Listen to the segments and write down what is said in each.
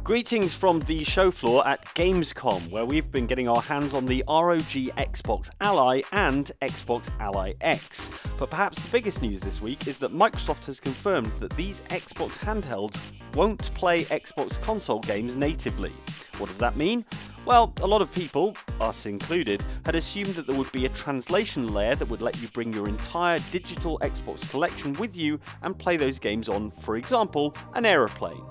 Greetings from the show floor at Gamescom, where we've been getting our hands on the ROG Xbox Ally and Xbox Ally X. But perhaps the biggest news this week is that Microsoft has confirmed that these Xbox handhelds won't play Xbox console games natively. What does that mean? Well, a lot of people, us included, had assumed that there would be a translation layer that would let you bring your entire digital Xbox collection with you and play those games on, for example, an aeroplane.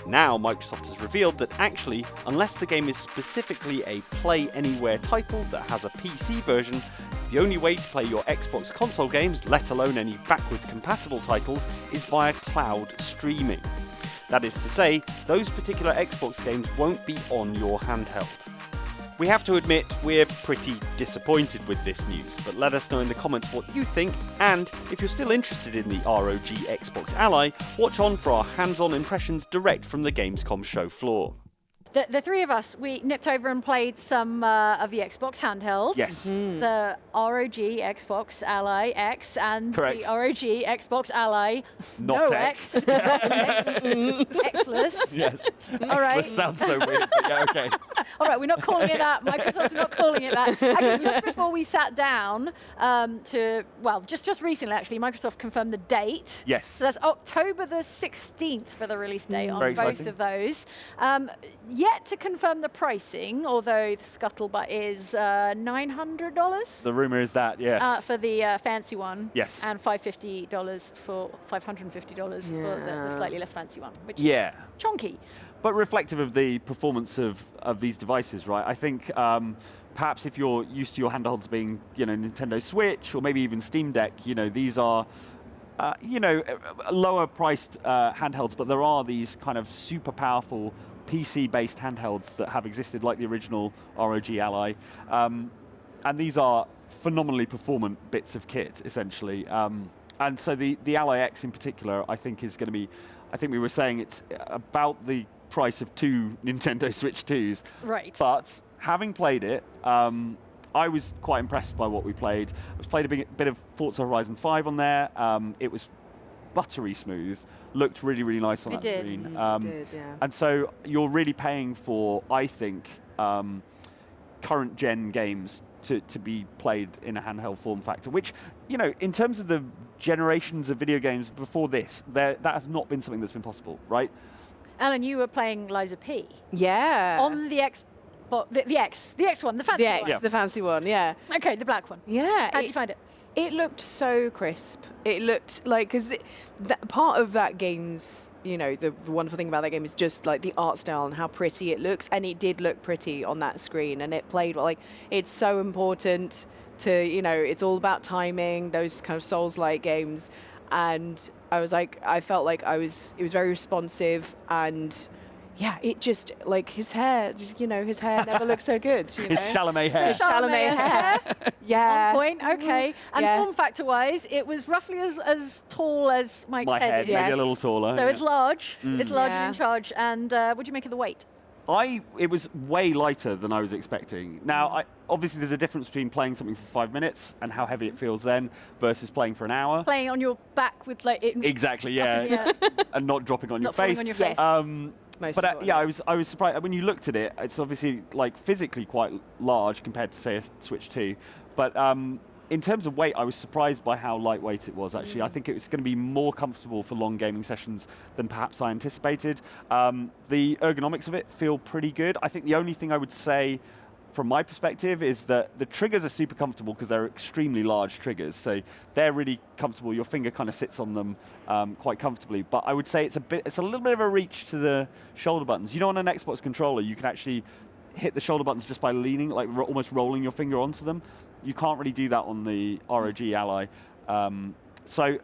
Now, Microsoft has revealed that actually, unless the game is specifically a Play Anywhere title that has a PC version, the only way to play your Xbox console games, let alone any backward-compatible titles, is via cloud streaming. That is to say, those particular Xbox games won't be on your handheld. We have to admit, we're pretty disappointed with this news, but let us know in the comments what you think, and if you're still interested in the ROG Xbox Ally, watch on for our hands-on impressions direct from the Gamescom show floor. The three of us, we nipped over and played some of the Xbox Handheld. Yes. The ROG Xbox Ally X and Correct. the ROG Xbox Ally Not no X. Xless. Yes. All right. Xless sounds so weird, but yeah, okay. All right, we're not calling it that. Microsoft's not calling it that. Actually, just before we sat down just recently, actually, Microsoft confirmed the date. Yes. So that's October the 16th for the release date on Very both exciting. of those. Yet to confirm the pricing, although the scuttlebutt is $900 The rumor is that, yes. for the fancy one. Yes. And $550 for $550 for the slightly less fancy one, which Yeah. is chonky. But reflective of the performance of these devices, right? I think perhaps if you're used to your handhelds being, Nintendo Switch or maybe even Steam Deck, these are, lower priced handhelds, but there are these kind of super powerful PC-based handhelds that have existed, like the original ROG Ally, and these are phenomenally performant bits of kit, essentially. And so the Ally X in particular, I think is going to be, I think we were saying it's about the price of 2 Nintendo Switch 2s. Right. But having played it, I was quite impressed by what we played. I played a bit of Forza Horizon 5 on there. It was buttery smooth, looked really, really nice on that screen. It did, yeah. And so you're really paying for, I think, current gen games to be played in a handheld form factor, which, in terms of the generations of video games before this, that has not been something that's been possible, right? Alan, you were playing Liza P. Yeah. On the Xbox, the X one, the fancy one. The fancy one, yeah. Okay, the black one. Yeah. How did you find it? It looked so crisp. It looked like, because part of that game's, the wonderful thing about that game is just like the art style and how pretty it looks. And it did look pretty on that screen. And it played well. Like, it's so important to, it's all about timing, those kind of Souls-like games. And I felt like it was very responsive, and yeah, it just, like, his hair, his hair never looked so good. His Chalamet hair. His Chalamet hair. Yeah. On point, okay. And Yeah. form factor-wise, it was roughly as tall as Mike's My head, is. maybe a Yes. little taller. So it's large. It's large and Yeah. in charge. And what do you make of the weight? It was way lighter than I was expecting. Now, obviously there's a difference between playing something for 5 minutes and how heavy it feels then versus playing for an hour. Playing on your back with like it. Exactly, yeah. Yeah. And not dropping on Not your falling face. on your face. Most But importantly. I was surprised when you looked at it. It's obviously like physically quite large compared to, say, a Switch 2. But in terms of weight, I was surprised by how lightweight it was. Actually, I think it was going to be more comfortable for long gaming sessions than perhaps I anticipated. The ergonomics of it feel pretty good. I think the only thing I would say, from my perspective, is that the triggers are super comfortable because they're extremely large triggers. So they're really comfortable. Your finger kind of sits on them quite comfortably. But I would say it's a little bit of a reach to the shoulder buttons. On an Xbox controller, you can actually hit the shoulder buttons just by leaning, like almost rolling your finger onto them. You can't really do that on the ROG Ally. So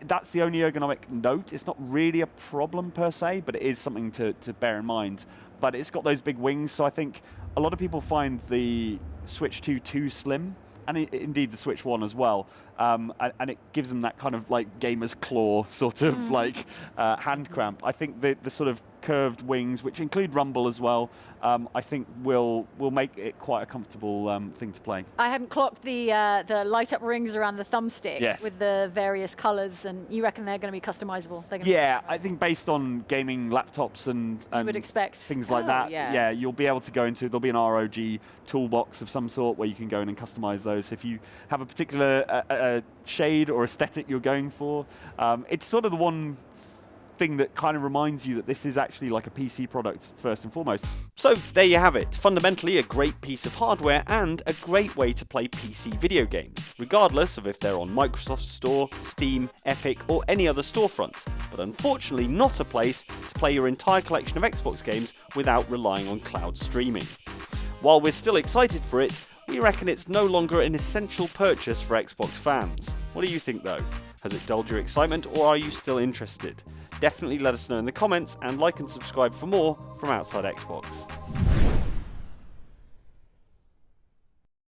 that's the only ergonomic note. It's not really a problem per se, but it is something to bear in mind. But it's got those big wings, so I think a lot of people find the Switch 2 too slim, and indeed the Switch 1 as well. and it gives them that kind of like gamer's claw sort of like hand cramp. I think the sort of curved wings, which include rumble as well, I think will make it quite a comfortable thing to play. I hadn't clocked the light-up rings around the thumbstick with the various colours, and you reckon they're going to be customizable? Yeah, I think based on gaming laptops and you would expect things like that, yeah, you'll be able to go into, there'll be an ROG toolbox of some sort where you can go in and customize those. If you have a particular shade or aesthetic you're going for, it's sort of the one thing that kind of reminds you that this is actually like a PC product first and foremost. So there you have it. Fundamentally a great piece of hardware and a great way to play PC video games, regardless of if they're on Microsoft Store, Steam, Epic or any other storefront, but unfortunately not a place to play your entire collection of Xbox games without relying on cloud streaming. While we're still excited for it, we reckon it's no longer an essential purchase for Xbox fans. What do you think though? Has it dulled your excitement, or are you still interested? Definitely let us know in the comments, and like and subscribe for more from Outside Xbox.